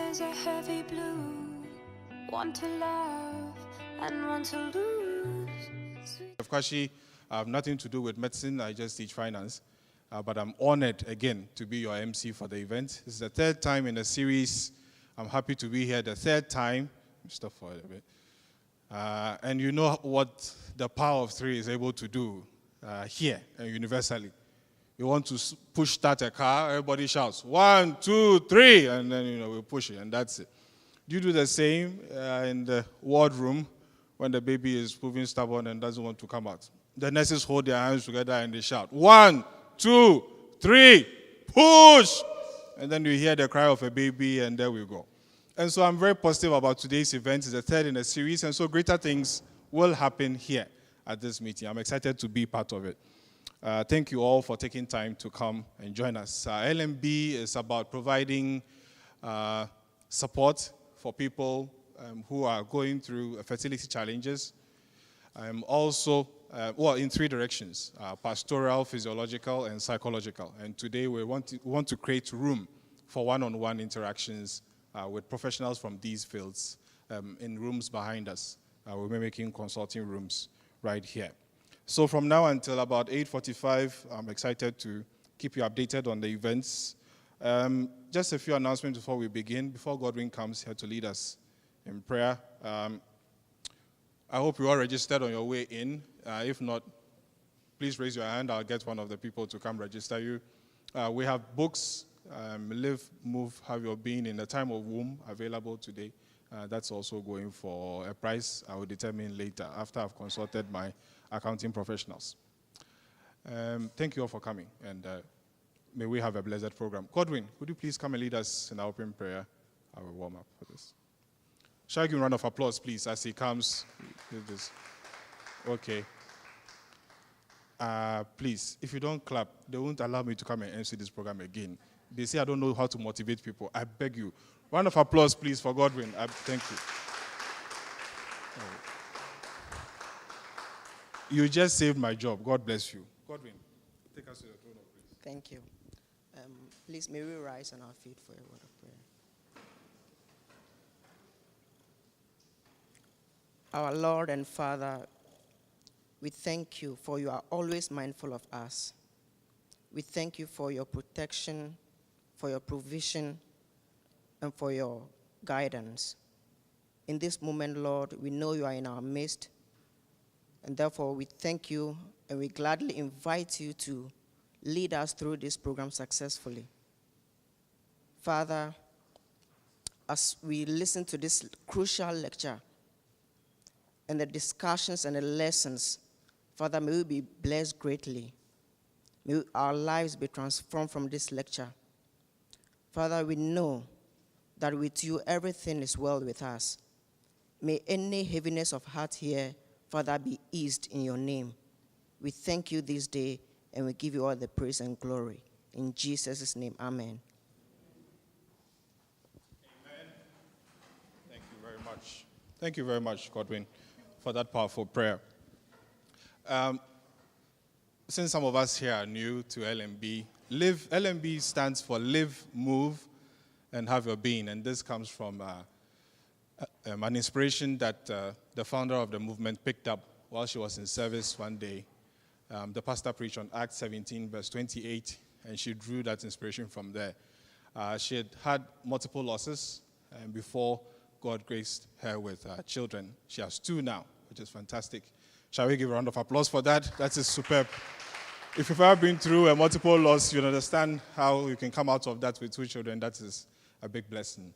eyes are heavy blue, one to love and one to lose. Of course, I have nothing to do with medicine. I just teach finance. But I'm honored again to be your MC for the event. This is the third time in the series. I'm happy to be here the third time. Stop for a bit. And you know what the power of three is able to do here and universally. You want to push start a car, everybody shouts 1, 2, 3, and then we push it, and that's it. Do you do the same in the ward room when the baby is proving stubborn and doesn't want to come out? The nurses hold their hands together and they shout 1, 2, 3, push! And then you hear the cry of a baby, and there we go. And so I'm very positive about today's event. It's the third in a series, and so greater things will happen here at this meeting. I'm excited to be part of it. Thank you all for taking time to come and join us. LMB is about providing support for people who are going through fertility challenges. Also, in three directions, pastoral, physiological, and psychological. And today we want to create room for one-on-one interactions with professionals from these fields in rooms behind us. We'll be making consulting rooms right here. So from now until about 8:45, I'm excited to keep you updated on the events. Just a few announcements before we begin, before Godwin comes here to lead us in prayer. I hope you are registered on your way in. If not, please raise your hand. I'll get one of the people to come register you. We have books, Live, Move, Have Your Being in the Time of Womb available today. That's also going for a price I will determine later after I've consulted my accounting professionals. Thank you all for coming, and may we have a blessed program. Godwin, would you please come and lead us in our opening prayer? I will warm up for this. Shall I give a round of applause, please, as he comes? Okay. Please, if you don't clap, they won't allow me to come and MC this program again. They say I don't know how to motivate people. I beg you. Round of applause, please, for Godwin. Thank you. You just saved my job. God bless you. Godwin, take us to the throne of grace. Thank you. Please, may we rise on our feet for a word of prayer. Our Lord and Father, we thank you for you are always mindful of us. We thank you for your protection, for your provision, and for your guidance. In this moment, Lord, we know you are in our midst, and therefore we thank you and we gladly invite you to lead us through this program successfully. Father, as we listen to this crucial lecture and the discussions and the lessons, Father, may we be blessed greatly. May our lives be transformed from this lecture. Father, we know that with you everything is well with us. May any heaviness of heart here, Father, be eased in your name. We thank you this day, and we give you all the praise and glory. In Jesus' name, amen. Amen. Thank you very much. Thank you very much, Godwin, for that powerful prayer. Since some of us here are new to LMB, LMB stands for Live, Move, and Have Your Being. And this comes from an inspiration that the founder of the movement picked up while she was in service one day. The pastor preached on Acts 17, verse 28, and she drew that inspiration from there. She had multiple losses before God graced her with children. She has 2 now, which is fantastic. Shall we give a round of applause for that? That is superb. If you've ever been through a multiple loss, you'll understand how you can come out of that with 2 children. That is a big blessing.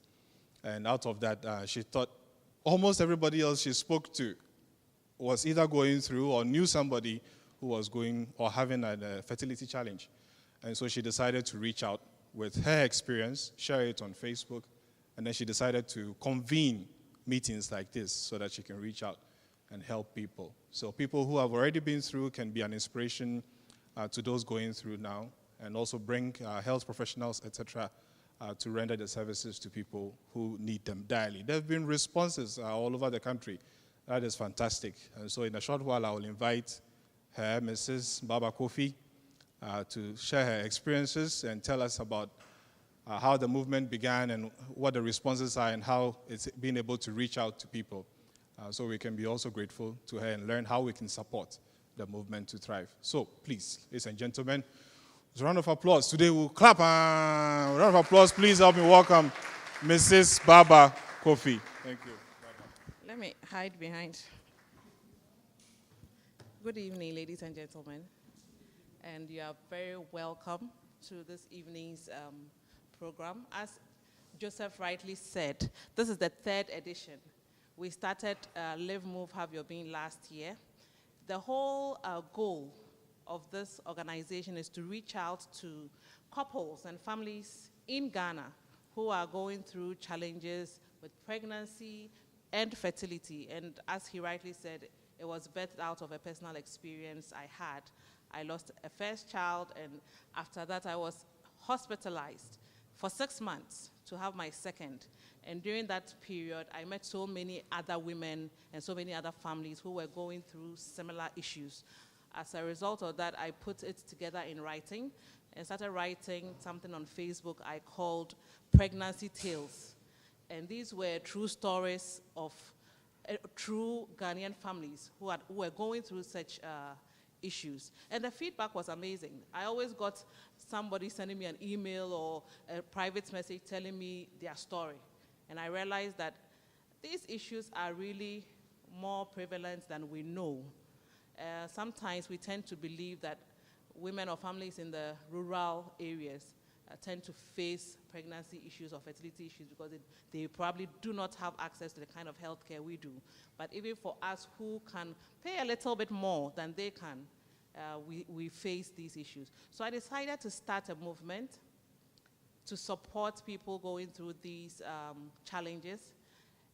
And out of that, she thought almost everybody else she spoke to was either going through or knew somebody who was going or having a fertility challenge. And so she decided to reach out with her experience, share it on Facebook, and then she decided to convene meetings like this so that she can reach out and help people. So people who have already been through can be an inspiration to those going through now, and also bring health professionals, etc., to render the services to people who need them direly. There have been responses all over the country. That is fantastic. And so in a short while, I will invite her, Mrs. Baba Kofi, to share her experiences and tell us about how the movement began and what the responses are and how it's been able to reach out to people. So we can be also grateful to her and learn how we can support the movement to thrive. So please, ladies and gentlemen, a round of applause. Today we'll clap. A round of applause. Please help me welcome Mrs. Barbara Kofi. Thank you. Let me hide behind. Good evening, ladies and gentlemen. And you are very welcome to this evening's program. As Joseph rightly said, this is the 3rd edition. We started Live, Move, Have Your Being last year. The whole goal of this organization is to reach out to couples and families in Ghana who are going through challenges with pregnancy and fertility. And as he rightly said, it was birthed out of a personal experience I had. I lost a first child, and after that I was hospitalized for 6 months to have my second. And during that period, I met so many other women and so many other families who were going through similar issues. As a result of that, I put it together in writing and started writing something on Facebook I called Pregnancy Tales. And these were true stories of true Ghanaian families who were going through such issues. And the feedback was amazing. I always got somebody sending me an email or a private message telling me their story. And I realized that these issues are really more prevalent than we know. Sometimes we tend to believe that women or families in the rural areas tend to face pregnancy issues or fertility issues because they probably do not have access to the kind of health care we do. But even for us who can pay a little bit more than they can, we face these issues. So I decided to start a movement to support people going through these challenges,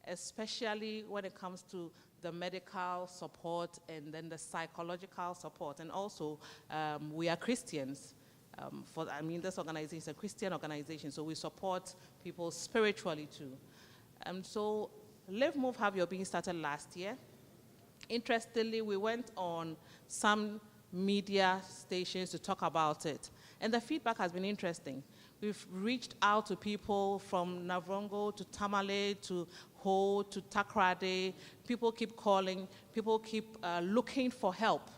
especially when it comes to the medical support and then the psychological support. And also, we are Christians. This organization is a Christian organization, so we support people spiritually too. So Live, Move, Have Your Being started last year. Interestingly, we went on some media stations to talk about it, and the feedback has been interesting. We've reached out to people from Navrongo to Tamale to Ho to Takrade. People keep calling, people keep looking for help,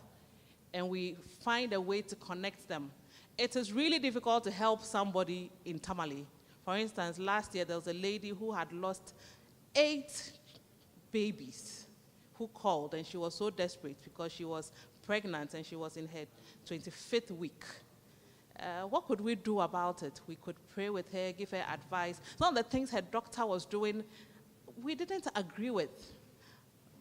and we find a way to connect them. It is really difficult to help somebody in Tamale. For instance, last year there was a lady who had lost 8 babies who called, and she was so desperate because she was pregnant and she was in her 25th week. What could we do about it? We could pray with her, give her advice. Some of the things her doctor was doing, we didn't agree with.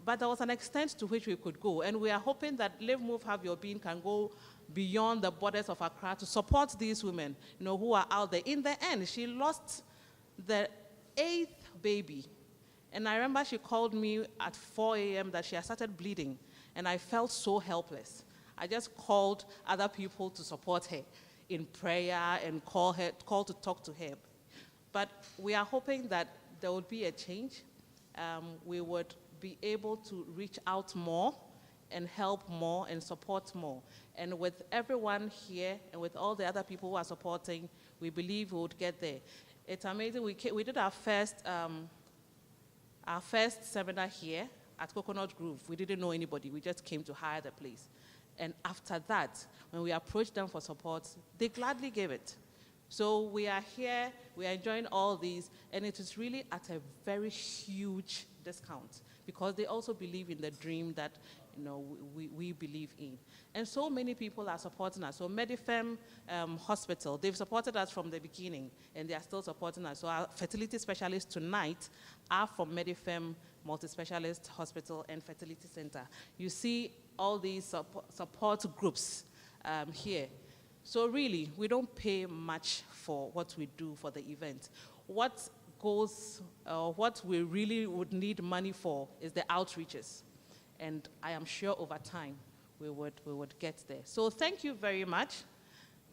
But there was an extent to which we could go. And we are hoping that Live, Move, Have Your Being can go beyond the borders of Accra to support these women, who are out there. In the end, she lost the 8th baby. And I remember she called me at 4 a.m. that she had started bleeding. And I felt so helpless. I just called other people to support her in prayer and call to talk to her. But we are hoping that there would be a change. We would be able to reach out more and help more and support more. And with everyone here and with all the other people who are supporting, we believe we would get there. It's amazing. We did our first seminar here at Coconut Grove. We didn't know anybody. We just came to hire the place. And after that, when we approached them for support, they gladly gave it. So we are here, we are enjoying all these, and it is really at a very huge discount because they also believe in the dream that we believe in. And so many people are supporting us. So Medifem Hospital, they've supported us from the beginning, and they are still supporting us. So our fertility specialists tonight are from Medifem Multi-Specialist Hospital and Fertility Center. You see all these support groups here. So really, we don't pay much for what we do for the event. What we really would need money for is the outreaches. And I am sure over time we would get there. So thank you very much.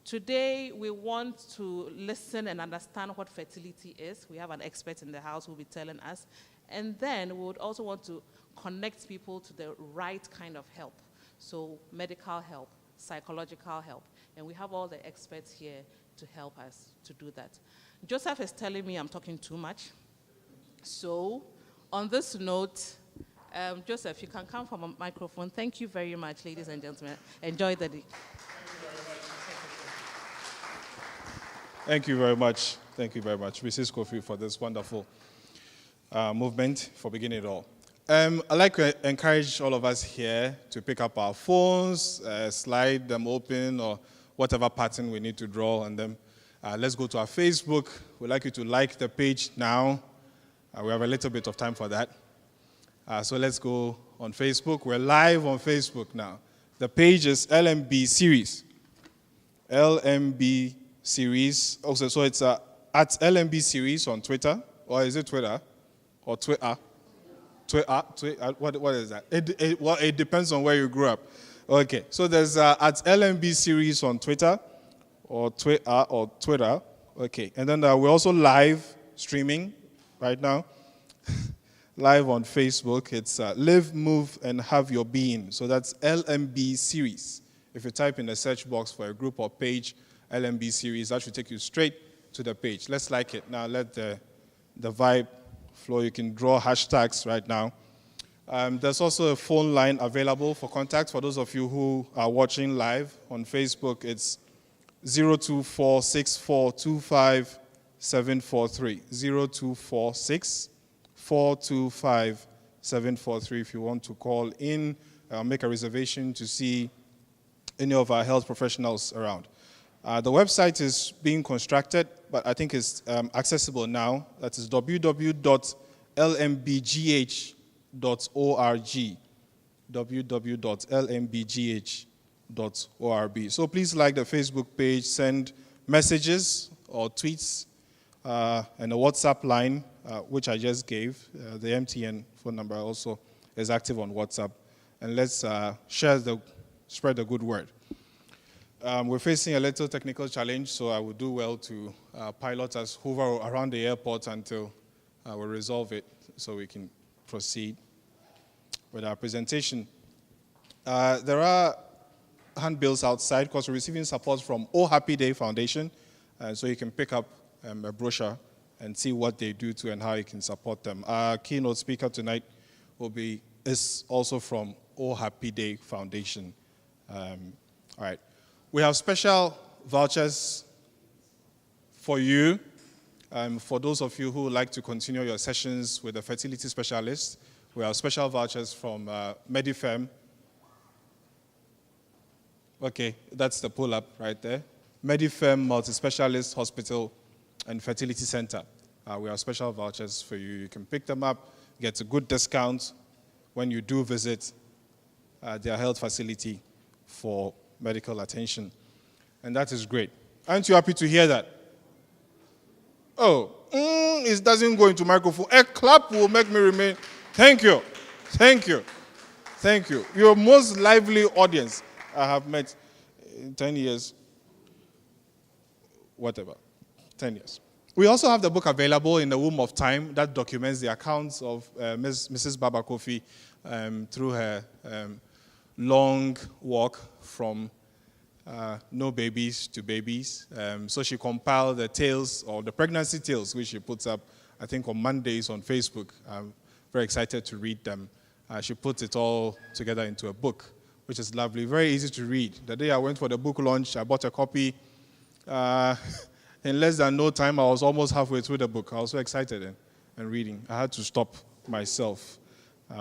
Today we want to listen and understand what fertility is. We have an expert in the house who will be telling us. And then we would also want to connect people to the right kind of help. So medical help, psychological help. And we have all the experts here, to help us to do that. Joseph is telling me I'm talking too much. So, on this note, Joseph, you can come from a microphone. Thank you very much, ladies and gentlemen. Enjoy the day. Thank you very much. Thank you very much, Mrs. Kofi, for this wonderful movement for beginning it all. I'd like to encourage all of us here to pick up our phones, slide them open, or whatever pattern we need to draw on them. Let's go to our Facebook. We'd like you to like the page now. We have a little bit of time for that. So let's go on Facebook. We're live on Facebook now. The page is LMB Series. LMB Series. Also, so it's at LMB Series on Twitter. Or is it Twitter? Or Twitter? What is that? It depends on where you grew up. Okay, so there's at LMB Series on Twitter. Or Twitter. Okay, and then we're also live streaming right now. Live on Facebook. It's Live, Move, and Have Your Being. So that's LMB Series. If you type in the search box for a group or page, LMB Series, that should take you straight to the page. Let's like it. Now let the vibe flow. You can draw hashtags right now. There's also a phone line available for contact. For those of you who are watching live on Facebook, it's 02464257743. 02464257743 if you want to call in, make a reservation to see any of our health professionals around. The website is being constructed, but I think it's accessible now. That is www.lmbgh.org. www.lmbgh.org. So please like the Facebook page, send messages or tweets, and a WhatsApp line, which I just gave. The MTN phone number also is active on WhatsApp. And let's spread the good word. We're facing a little technical challenge, so I would do well to pilot us hover around the airport until we resolve it so we can proceed with our presentation. There are handbills outside because we're receiving support from Oh Happy Day Foundation, so you can pick up a brochure and see what they do to and how you can support them. Our keynote speaker tonight is also from Oh Happy Day Foundation. All right. We have special vouchers for you. For those of you who would like to continue your sessions with a fertility specialist, we have special vouchers from Medifem. Okay, that's the pull-up right there. Medifem Multi-Specialist Hospital and Fertility Center. We have special vouchers for you. You can pick them up, get a good discount when you do visit their health facility for medical attention. And that is great. Aren't you happy to hear that? Oh, it doesn't go into microphone. A clap will make me remain. Thank you. Thank you. Thank you. Your most lively audience I have met in 10 years. Whatever. 10 years. We also have the book available in the Womb of Time that documents the accounts of Mrs. Baba Kofi through her long walk from no babies to babies. So she compiled the tales, or the pregnancy tales, which she puts up, I think, on Mondays on Facebook. I'm very excited to read them. She puts it all together into a book, which is lovely, very easy to read. The day I went for the book launch, I bought a copy. In less than no time, I was almost halfway through the book. I was so excited and reading. I had to stop myself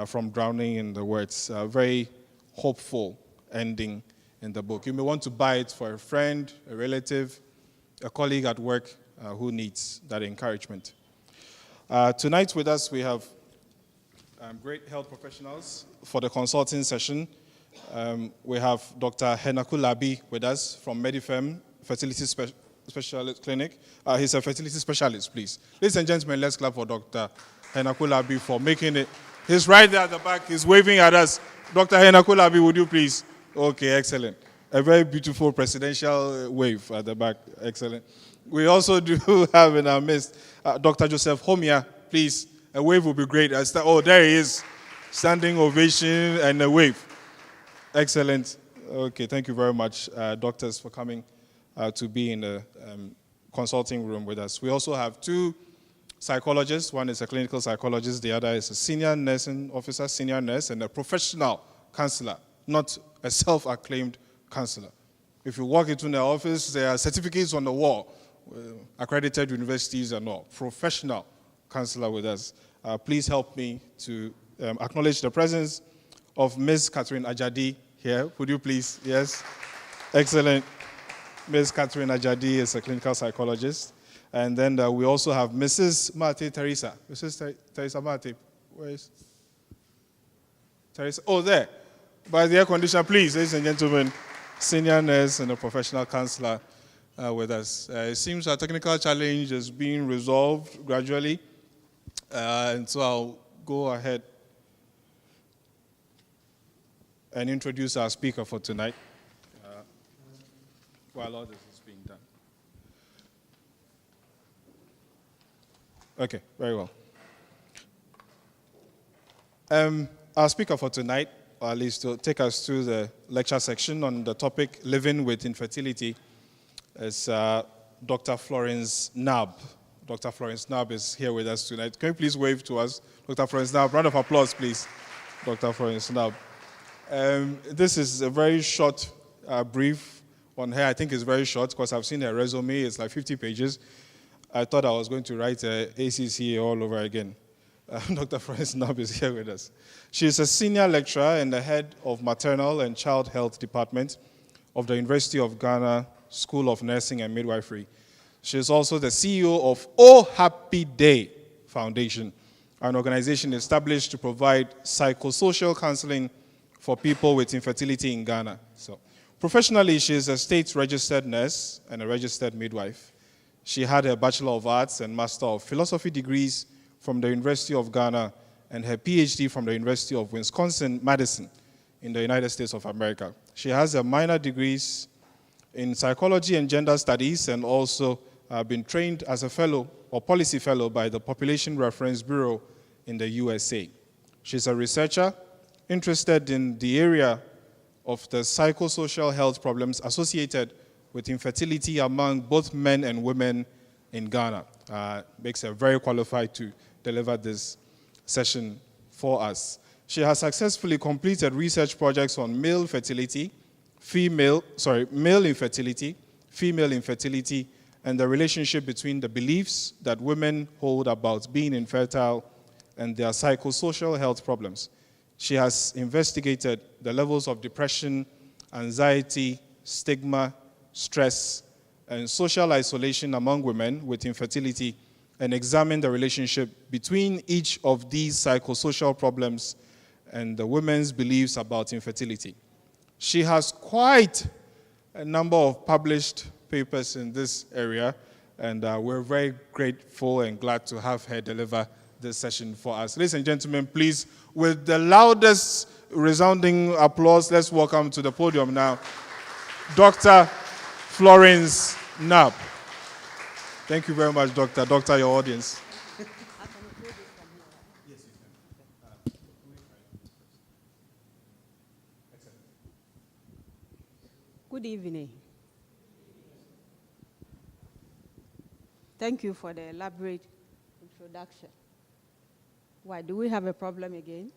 from drowning in the words. Very hopeful ending in the book. You may want to buy it for a friend, a relative, a colleague at work who needs that encouragement. Tonight with us, we have great health professionals for the consulting session. We have Dr. Henaku Labi with us from Medifem Fertility Specialist Clinic. He's a fertility specialist, please. Ladies and gentlemen, let's clap for Dr. Henaku Labi for making it. He's right there at the back. He's waving at us. Dr. Henaku Labi, would you please? Okay, excellent. A very beautiful presidential wave at the back. Excellent. We also do have in our midst Dr. Joseph Homia. Please, a wave would be great. Oh, there he is. Standing ovation and a wave. Excellent. Okay, thank you very much, doctors, for coming. to be in the consulting room with us. We also have two psychologists. One is a clinical psychologist, the other is a senior nursing officer, senior nurse, and a professional counselor, not a self-acclaimed counselor. If you walk into their office, there are certificates on the wall, accredited universities and all. Professional counselor with us. Please help me to acknowledge the presence of Ms. Catherine Ajadi here. Would you please? Yes. Excellent. Ms. Catherine Ajadi is a clinical psychologist. And then we also have Mrs. Mate Teresa. Mrs. Teresa Mate, where is Teresa? Oh, there. By the air conditioner, please, ladies and gentlemen. Senior nurse and a professional counselor with us. It seems our technical challenge is being resolved gradually. And so I'll go ahead and introduce our speaker for tonight while all this is being done. Okay, very well. Our speaker for tonight, or at least to take us through the lecture section on the topic Living with Infertility, is Dr. Florence Nab. Dr. Florence Nab is here with us tonight. Can you please wave to us? Dr. Florence Nab, round of applause, please. Dr. Florence Nab. This is a very short brief on her. I think it's very short because I've seen her resume. It's like 50 pages. I thought I was going to write ACCA all over again. Dr. Florence Nab is here with us. She is a senior lecturer and the head of Maternal and Child Health Department of the University of Ghana School of Nursing and Midwifery. She is also the CEO of Oh Happy Day Foundation, an organization established to provide psychosocial counseling for people with infertility in Ghana. So, professionally, she is a state-registered nurse and a registered midwife. She had her Bachelor of Arts and Master of Philosophy degrees from the University of Ghana and her PhD from the University of Wisconsin-Madison in the United States of America. She has her minor degrees in psychology and gender studies and also been trained as a fellow or policy fellow by the Population Reference Bureau in the USA. She's a researcher interested in the area of the psychosocial health problems associated with infertility among both men and women in Ghana. Makes her very qualified to deliver this session for us. She has successfully completed research projects on male infertility, female infertility, and the relationship between the beliefs that women hold about being infertile and their psychosocial health problems. She has investigated the levels of depression, anxiety, stigma, stress, and social isolation among women with infertility and examined the relationship between each of these psychosocial problems and the women's beliefs about infertility. She has quite a number of published papers in this area, and we're very grateful and glad to have her deliver this session for us. Ladies and gentlemen, please, with the loudest resounding applause, let's welcome to the podium now Dr. Florence Nab. Thank you very much, Doctor. Doctor, your audience. Good evening. Thank you for the elaborate introduction. Why, do we have a problem again?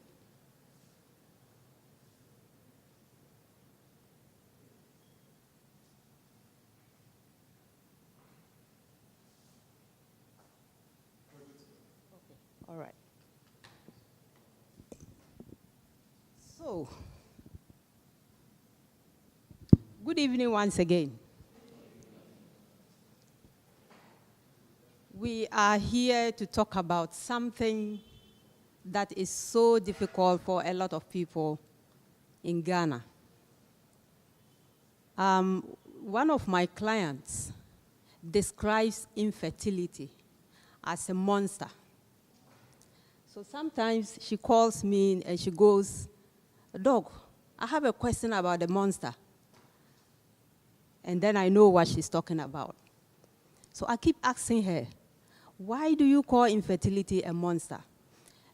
All right. So, good evening once again. We are here to talk about something that is so difficult for a lot of people in Ghana. One of my clients describes infertility as a monster. So sometimes she calls me and she goes, "Doc, I have a question about the monster." And then I know what she's talking about. So I keep asking her, "Why do you call infertility a monster?"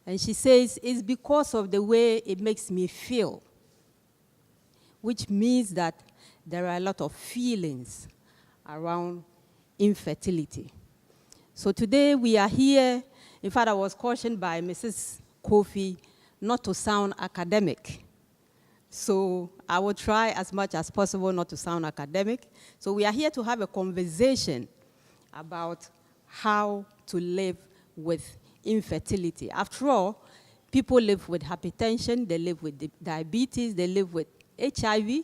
And she says, "It's because of the way it makes me feel," which means that there are a lot of feelings around infertility. So today we are here. In fact, I was cautioned by Mrs. Kofi not to sound academic. So I will try as much as possible not to sound academic. So we are here to have a conversation about how to live with infertility. After all, people live with hypertension, they live with diabetes, they live with HIV.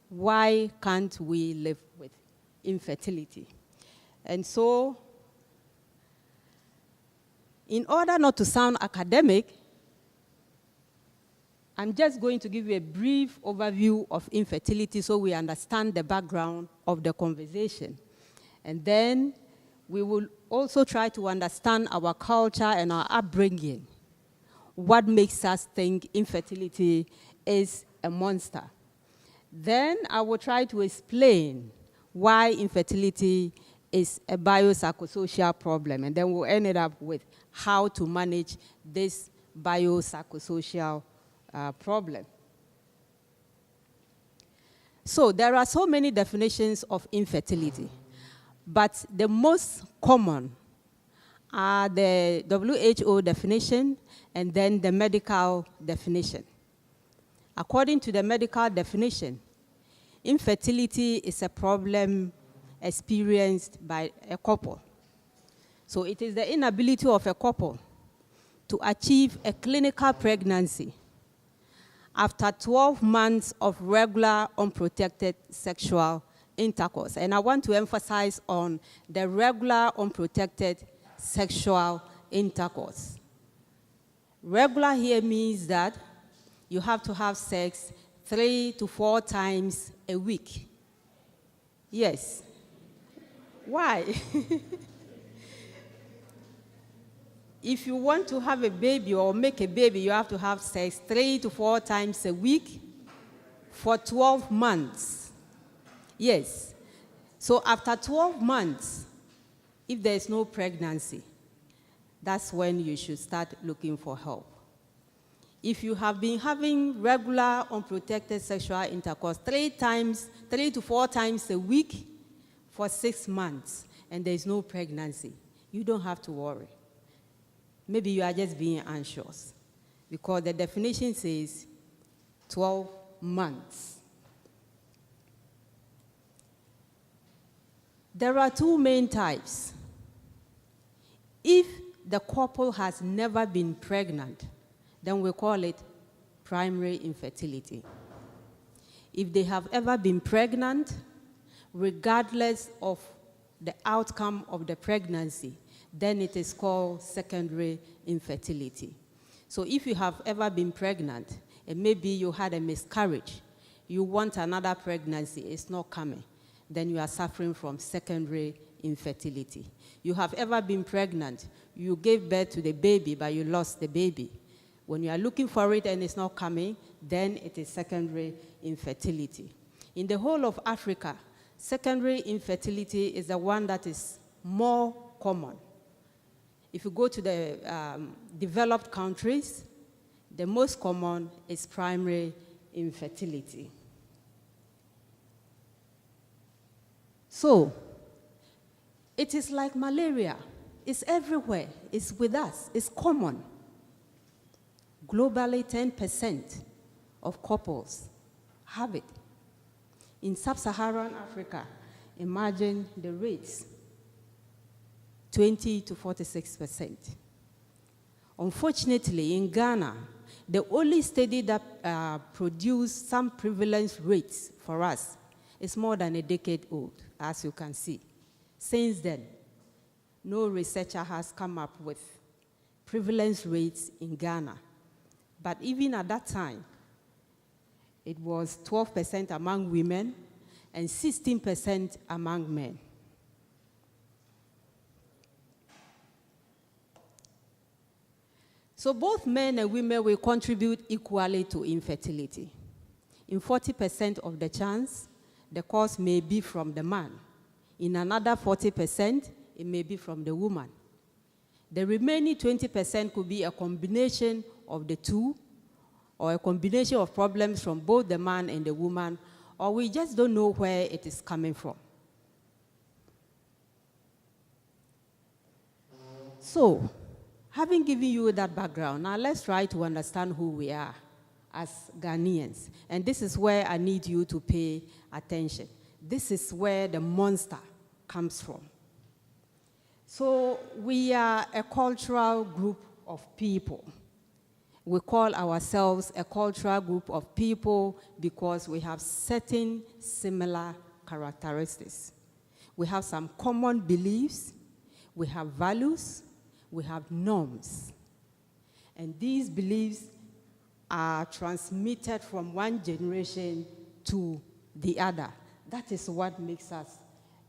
Why can't we live with infertility? And so, in order not to sound academic, I'm just going to give you a brief overview of infertility so we understand the background of the conversation. And then we will also try to understand our culture and our upbringing. What makes us think infertility is a monster? Then I will try to explain why infertility is a biopsychosocial problem, and then we'll end it up with how to manage this biopsychosocial problem. So there are so many definitions of infertility, but the most common are the WHO definition and then the medical definition. According to the medical definition, infertility is a problem experienced by a couple. So it is the inability of a couple to achieve a clinical pregnancy after 12 months of regular unprotected sexual intercourse. And I want to emphasize on the regular unprotected sexual intercourse. Regular here means that you have to have sex 3 to 4 times a week. Yes. Why? If you want to have a baby or make a baby, you have to have sex 3 to 4 times a week for 12 months. Yes. So after 12 months, if there is no pregnancy, that's when you should start looking for help. If you have been having regular unprotected sexual intercourse 3 to 4 times a week for 6 months, and there is no pregnancy, you don't have to worry. Maybe you are just being anxious, because the definition says 12 months. There are 2 main types. If the couple has never been pregnant, then we call it primary infertility. If they have ever been pregnant, regardless of the outcome of the pregnancy, then it is called secondary infertility. So if you have ever been pregnant, and maybe you had a miscarriage, you want another pregnancy, it's not coming, then you are suffering from secondary infertility. You have ever been pregnant, you gave birth to the baby, but you lost the baby. When you are looking for it and it's not coming, then it is secondary infertility. In the whole of Africa, secondary infertility is the one that is more common. If you go to the developed countries, the most common is primary infertility. So, it is like malaria. It's everywhere. It's with us. It's common. Globally, 10% of couples have it. In sub-Saharan Africa, imagine the rates, 20 to 46%. Unfortunately, in Ghana, the only study that produced some prevalence rates for us is more than a decade old, as you can see. Since then, no researcher has come up with prevalence rates in Ghana. But even at that time, it was 12% among women and 16% among men. So both men and women will contribute equally to infertility. In 40% of the chance, the cause may be from the man. In another 40%, it may be from the woman. The remaining 20% could be a combination of the two, or a combination of problems from both the man and the woman, or we just don't know where it is coming from. So, having given you that background, now let's try to understand who we are as Ghanaians. And this is where I need you to pay attention. This is where the monster comes from. So we are a cultural group of people. We call ourselves a cultural group of people because we have certain similar characteristics. We have some common beliefs, we have values, we have norms. And these beliefs are transmitted from one generation to the other. That is what makes us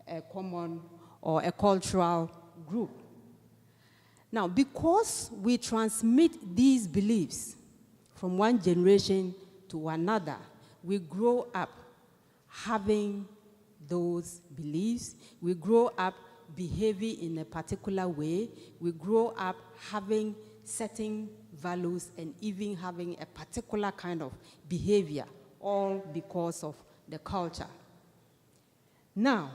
a common or a cultural group. Now, because we transmit these beliefs from one generation to another, we grow up having those beliefs, we grow up behaving in a particular way, we grow up having certain values and even having a particular kind of behavior, all because of the culture. Now,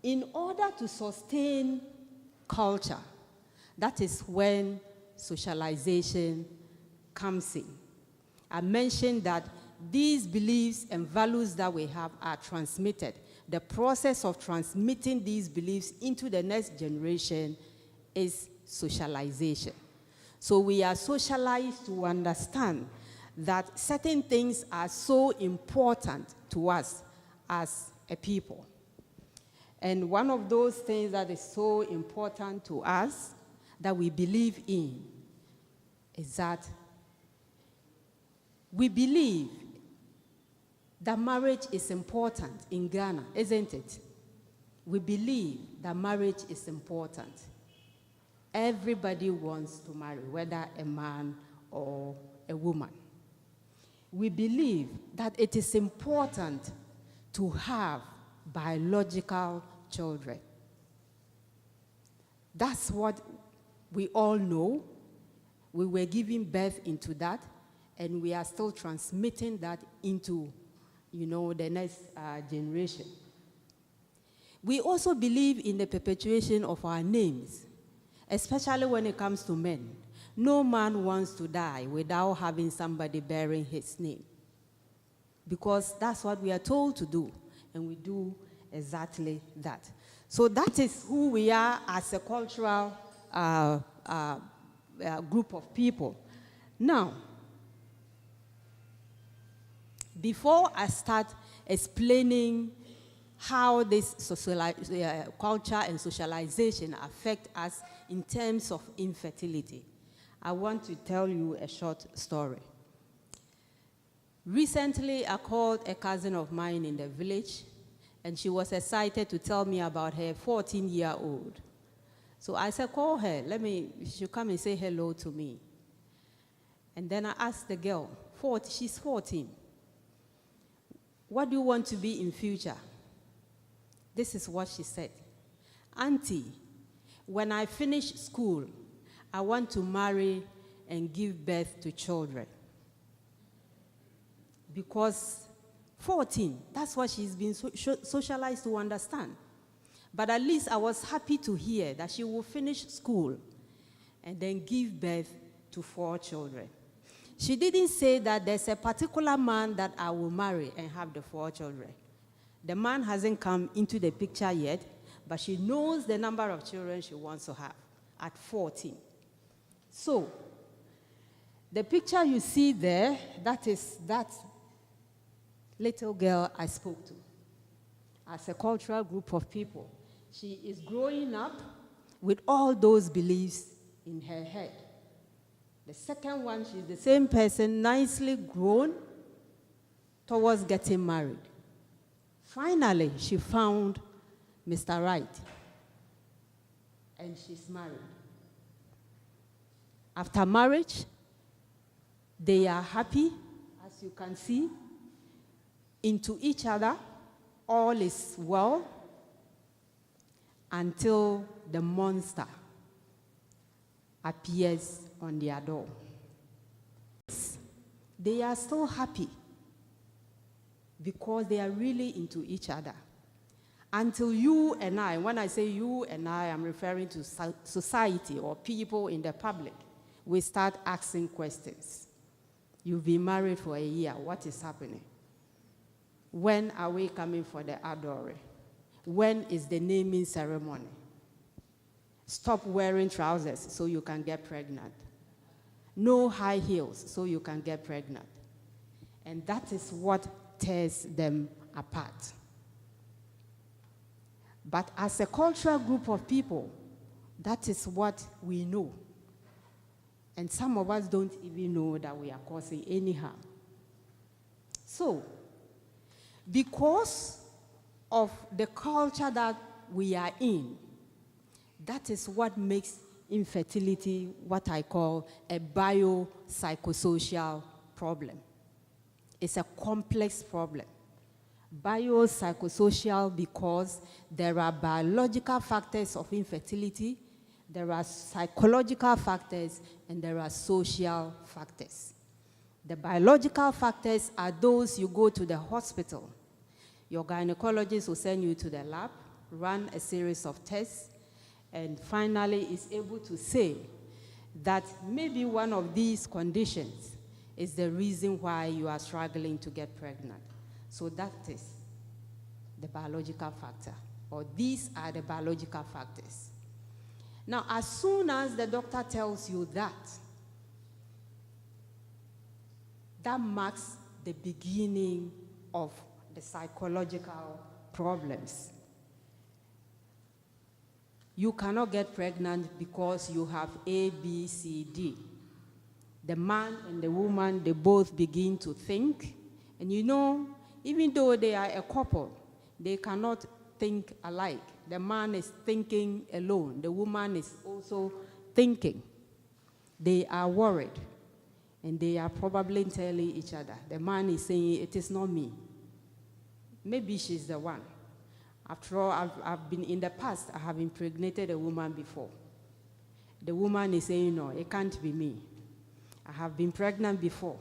in order to sustain culture, that is when socialization comes in. I mentioned that these beliefs and values that we have are transmitted. The process of transmitting these beliefs into the next generation is socialization. So we are socialized to understand that certain things are so important to us as a people. And one of those things that is so important to us that we believe in is that we believe that marriage is important in Ghana, isn't it? We believe that marriage is important. Everybody wants to marry, whether a man or a woman. We believe that it is important to have biological children. That's what we all know. We were giving birth into that, and we are still transmitting that into, the next generation. We also believe in the perpetuation of our names, especially when it comes to men. No man wants to die without having somebody bearing his name, because that's what we are told to do, and we do exactly that. So that is who we are as a cultural group of people. Now, before I start explaining how this culture and socialization affect us in terms of infertility, I want to tell you a short story. Recently, I called a cousin of mine in the village, and she was excited to tell me about her 14-year-old. So I said, call her, she'll come and say hello to me. And then I asked the girl, she's 14, what do you want to be in future? This is what she said. Auntie, when I finish school, I want to marry and give birth to children. Because 14, that's what she's been socialized to understand. But at least I was happy to hear that she will finish school and then give birth to 4 children. She didn't say that there's a particular man that I will marry and have the 4 children. The man hasn't come into the picture yet, but she knows the number of children she wants to have at 14. So, the picture you see there, that is that little girl I spoke to. As a cultural group of people, she is growing up with all those beliefs in her head. The second one, she's the same person, nicely grown towards getting married. Finally, she found Mr. Right, and she's married. After marriage, they are happy, as you can see, into each other. All is well until the monster appears on their door. They are still happy because they are really into each other until you and I, when I say you and I, I'm referring to society or people in the public, we start asking questions. You've been married for a year. What is happening? When are we coming for the adore? When is the naming ceremony? Stop wearing trousers so you can get pregnant. No high heels so you can get pregnant. And that is what tears them apart. But as a cultural group of people, that is what we know. And some of us don't even know that we are causing any harm. So, because of the culture that we are in, that is what makes infertility what I call a biopsychosocial problem. It's a complex problem. Biopsychosocial because there are biological factors of infertility, there are psychological factors, and there are social factors. The biological factors are those you go to the hospital. Your gynecologist will send you to the lab, run a series of tests, and finally is able to say that maybe one of these conditions is the reason why you are struggling to get pregnant. So that is the biological factor, or these are the biological factors. Now, as soon as the doctor tells you that, that marks the beginning of the psychological problems. You cannot get pregnant because you have A, B, C, D. The man and the woman, they both begin to think. And you know, even though they are a couple, they cannot think alike. The man is thinking alone. The woman is also thinking. They are worried. And they are probably telling each other. The man is saying, it is not me. Maybe she's the one. After all, I've been in the past, I have impregnated a woman before. The woman is saying, no, it can't be me. I have been pregnant before.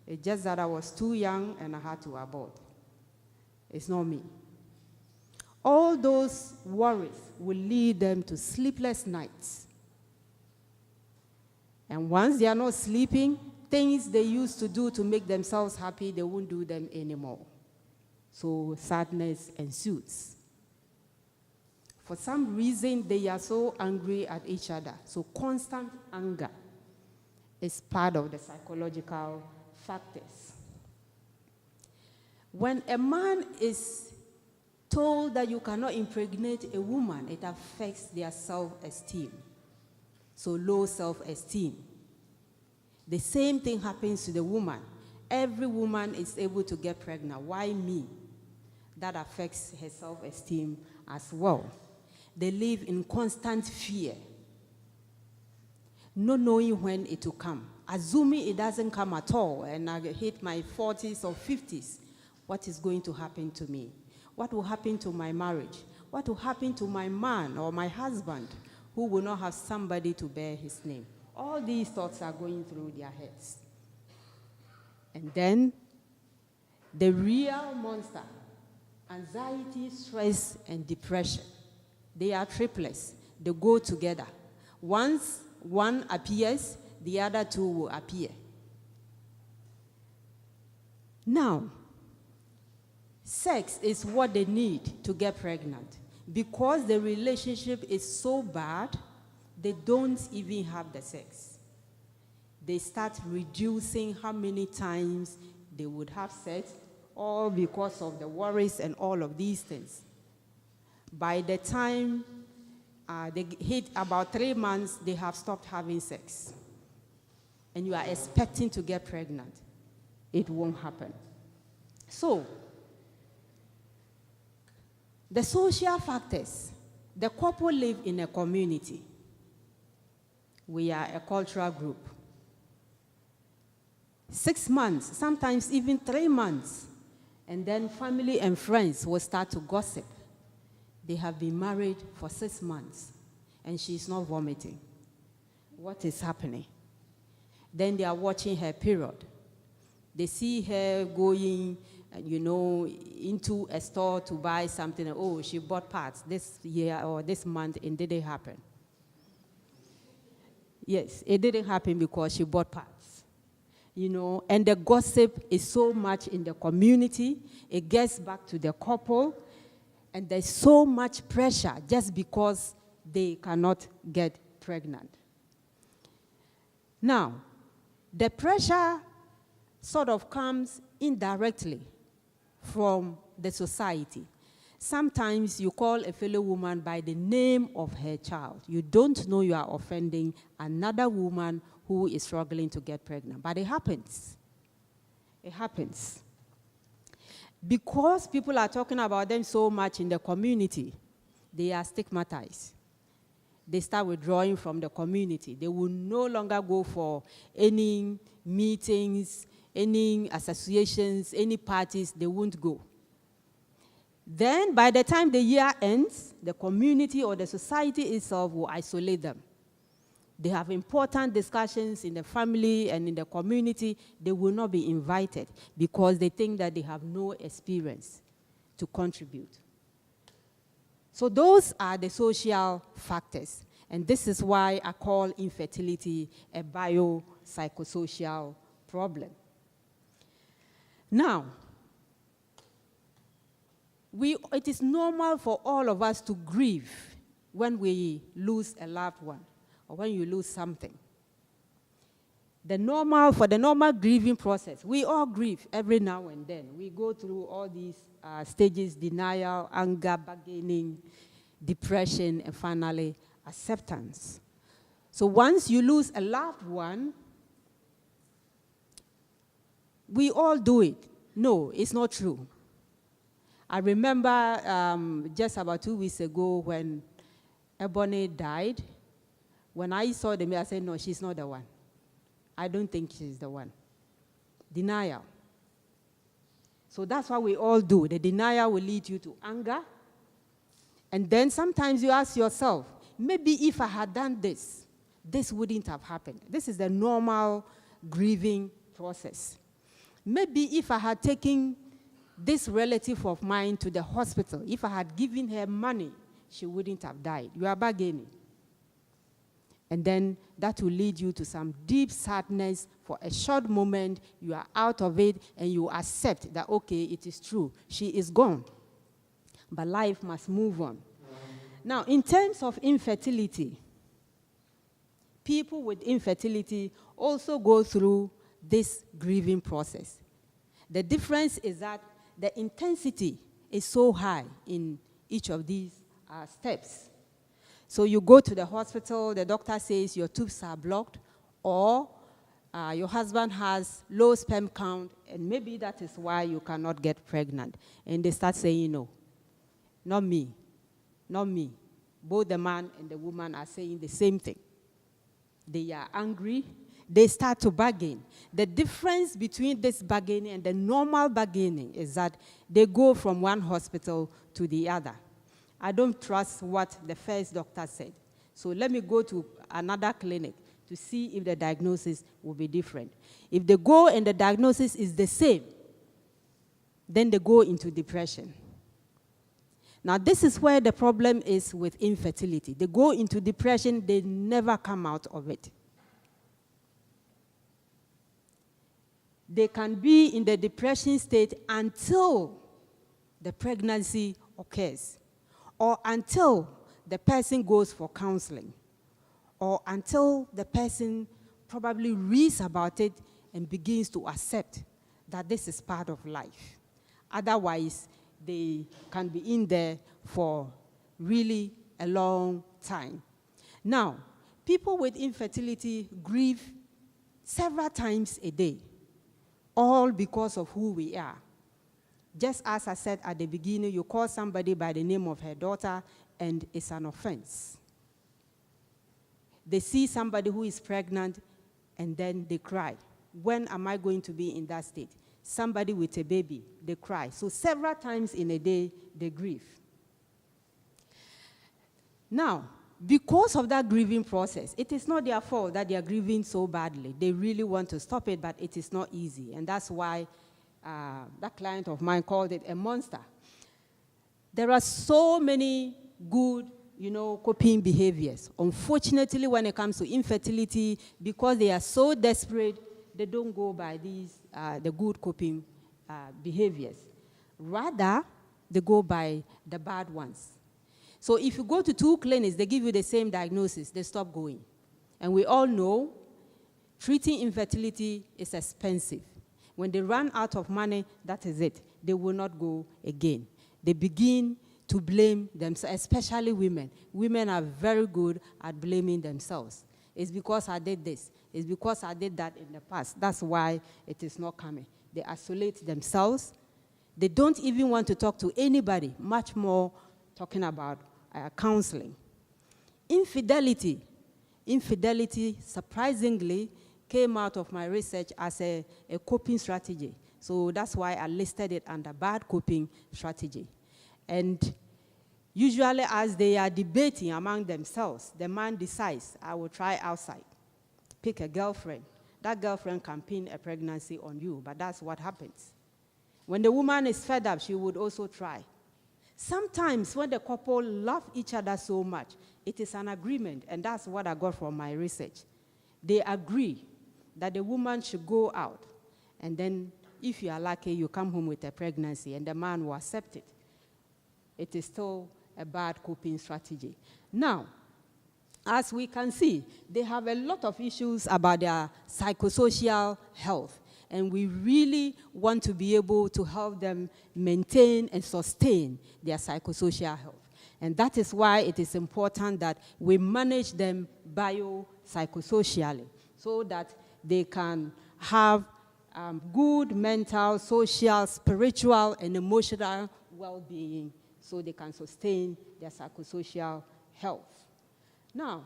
It's just that I was too young and I had to abort. It's not me. All those worries will lead them to sleepless nights. And once they are not sleeping, things they used to do to make themselves happy, they won't do them anymore. So sadness ensues. For some reason, they are so angry at each other. So constant anger is part of the psychological factors. When a man is told that you cannot impregnate a woman, it affects their self-esteem. So low self-esteem. The same thing happens to the woman. Every woman is able to get pregnant. Why me? That affects her self-esteem as well. They live in constant fear, not knowing when it will come. Assuming it doesn't come at all, and I hit my 40s or 50s, what is going to happen to me? What will happen to my marriage? What will happen to my man or my husband who will not have somebody to bear his name? All these thoughts are going through their heads. And then the real monster, anxiety, stress, and depression. They are triplets. They go together. Once one appears, the other two will appear. Now, sex is what they need to get pregnant. Because the relationship is so bad, they don't even have the sex. They start reducing how many times they would have sex, all because of the worries and all of these things. By the time they hit about 3 months, they have stopped having sex. And you are expecting to get pregnant. It won't happen. So, the social factors. The couple live in a community. We are a cultural group. 6 months, sometimes even 3 months, and then family and friends will start to gossip. They have been married for 6 months, and she's not vomiting. What is happening? Then they are watching her period. They see her going into a store to buy something. Oh, she bought parts this year or this month, and didn't happen. Yes, it didn't happen because she bought parts. And the gossip is so much in the community. It gets back to the couple, and there's so much pressure just because they cannot get pregnant. Now, the pressure sort of comes indirectly from the society. Sometimes you call a fellow woman by the name of her child. You don't know you are offending another woman who is struggling to get pregnant. But it happens. It happens. Because people are talking about them so much in the community, they are stigmatized. They start withdrawing from the community. They will no longer go for any meetings, any associations, any parties. They won't go. Then, by the time the year ends, the community or the society itself will isolate them. They have important discussions in the family and in the community. They will not be invited because they think that they have no experience to contribute. So those are the social factors. And this is why I call infertility a biopsychosocial problem. Now, it is normal for all of us to grieve when we lose a loved one or when you lose something. For the normal grieving process, we all grieve every now and then. We go through all these stages: denial, anger, bargaining, depression, and finally, acceptance. So once you lose a loved one, we all do it. No, it's not true. I remember just about 2 weeks ago when Ebony died. When I saw them, I said, no, she's not the one. I don't think she's the one. Denial. So that's what we all do. The denial will lead you to anger. And then sometimes you ask yourself, maybe if I had done this, this wouldn't have happened. This is the normal grieving process. Maybe if I had taken this relative of mine to the hospital, if I had given her money, she wouldn't have died. You are bargaining. And then that will lead you to some deep sadness for a short moment. You are out of it, and you accept that, okay, it is true. She is gone. But life must move on. Now, in terms of infertility, people with infertility also go through this grieving process. The difference is that the intensity is so high in each of these steps. So you go to the hospital, the doctor says your tubes are blocked, or your husband has low sperm count, and maybe that is why you cannot get pregnant. And they start saying, no, not me, not me. Both the man and the woman are saying the same thing. They are angry. They start to bargain. The difference between this bargaining and the normal bargaining is that they go from one hospital to the other. I don't trust what the first doctor said. So let me go to another clinic to see if the diagnosis will be different. If they go and the diagnosis is the same, then they go into depression. Now, this is where the problem is with infertility. They go into depression, they never come out of it. They can be in the depression state until the pregnancy occurs, or until the person goes for counseling, or until the person probably reads about it and begins to accept that this is part of life. Otherwise, they can be in there for really a long time. Now, people with infertility grieve several times a day, all because of who we are. Just as I said at the beginning, you call somebody by the name of her daughter, and it's an offense. They see somebody who is pregnant, and then they cry. When am I going to be in that state? Somebody with a baby, they cry. So several times in a day, they grieve. Now, because of that grieving process, it is not their fault that they are grieving so badly. They really want to stop it, but it is not easy. And that's why that client of mine called it a monster. There are so many good, coping behaviors. Unfortunately, when it comes to infertility, because they are so desperate, they don't go by these, the good coping behaviors. Rather, they go by the bad ones. So if you go to 2 clinics, they give you the same diagnosis, they stop going. And we all know treating infertility is expensive. When they run out of money, that is it. They will not go again. They begin to blame themselves, especially women. Women are very good at blaming themselves. It's because I did this. It's because I did that in the past. That's why it is not coming. They isolate themselves. They don't even want to talk to anybody, much more talking about counseling. Infidelity, surprisingly, came out of my research as a coping strategy. So that's why I listed it under bad coping strategy. And usually as they are debating among themselves, the man decides, I will try outside. Pick a girlfriend. That girlfriend can pin a pregnancy on you, but that's what happens. When the woman is fed up, she would also try. Sometimes when the couple love each other so much, it is an agreement, and that's what I got from my research. They agree that the woman should go out, and then if you are lucky, you come home with a pregnancy, and the man will accept it. It is still a bad coping strategy. Now, as we can see, they have a lot of issues about their psychosocial health, and we really want to be able to help them maintain and sustain their psychosocial health. And that is why it is important that we manage them biopsychosocially so that they can have good mental, social, spiritual, and emotional well-being so they can sustain their psychosocial health. Now,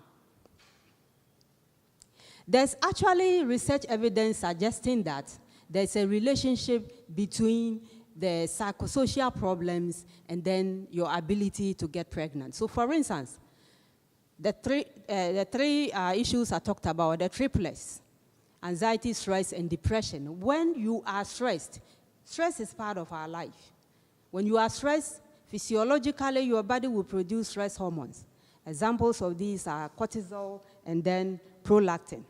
there's actually research evidence suggesting that there's a relationship between the psychosocial problems and then your ability to get pregnant. So for instance, the three issues I talked about, the triplets, anxiety, stress, and depression. When you are stressed, stress is part of our life. When you are stressed, physiologically, your body will produce stress hormones. Examples of these are cortisol and then prolactin.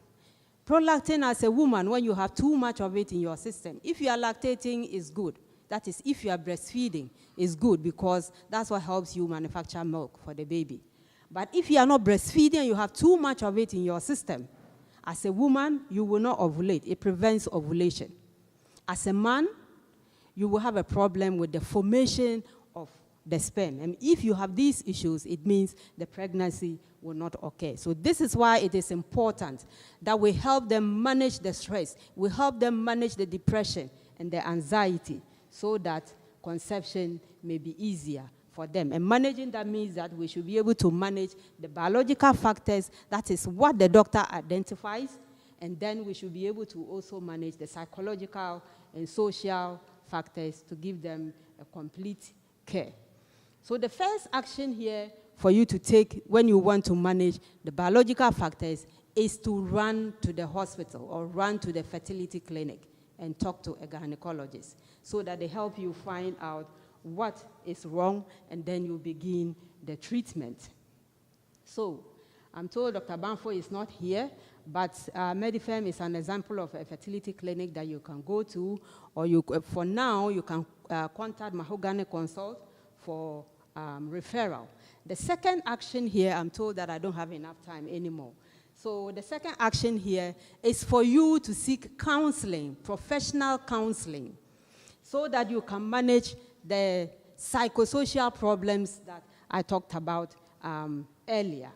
Prolactin, as a woman, when you have too much of it in your system, if you are lactating, it's good. That is, if you are breastfeeding, it's good because that's what helps you manufacture milk for the baby. But if you are not breastfeeding and you have too much of it in your system, as a woman, you will not ovulate. It prevents ovulation. As a man, you will have a problem with the formation of the sperm. And if you have these issues, it means the pregnancy will not occur. So this is why it is important that we help them manage the stress. We help them manage the depression and the anxiety so that conception may be easier for them. And managing that means that we should be able to manage the biological factors. That is what the doctor identifies. And then we should be able to also manage the psychological and social factors to give them a complete care. So the first action here for you to take when you want to manage the biological factors is to run to the hospital or run to the fertility clinic and talk to a gynecologist so that they help you find out what is wrong and then you begin the treatment. So I'm told Dr. Banfo is not here, but Medifem is an example of a fertility clinic that you can go to, or for now you can contact Mahogany Consult for referral. The second action here, I'm told that I don't have enough time anymore. So the second action here is for you to seek counseling, professional counseling, so that you can manage the psychosocial problems that I talked about earlier,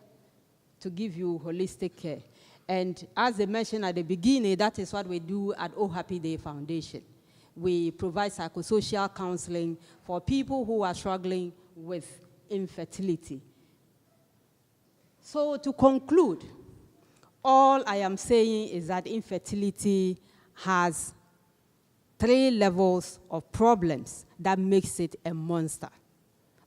to give you holistic care. And as I mentioned at the beginning, that is what we do at Oh Happy Day Foundation. We provide psychosocial counseling for people who are struggling with infertility. So to conclude, all I am saying is that infertility has 3 levels of problems that makes it a monster.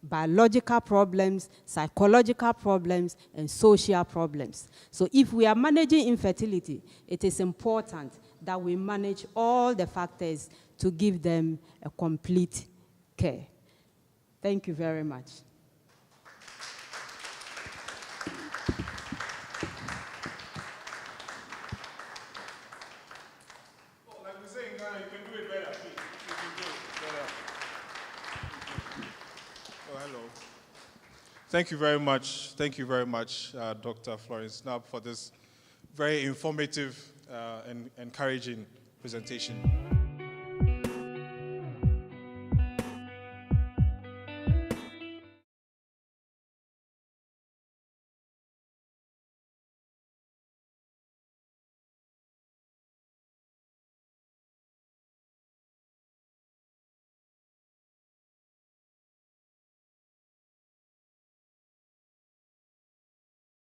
biological problems, psychological problems, and social problems. So if we are managing infertility, it is important that we manage all the factors to give them a complete care. Thank you very much. Like we say in Ghana, you can do it better, please. You can do it better. Oh, hello. Thank you very much. Thank you very much, Dr. Florence Knapp, for this very informative and encouraging presentation.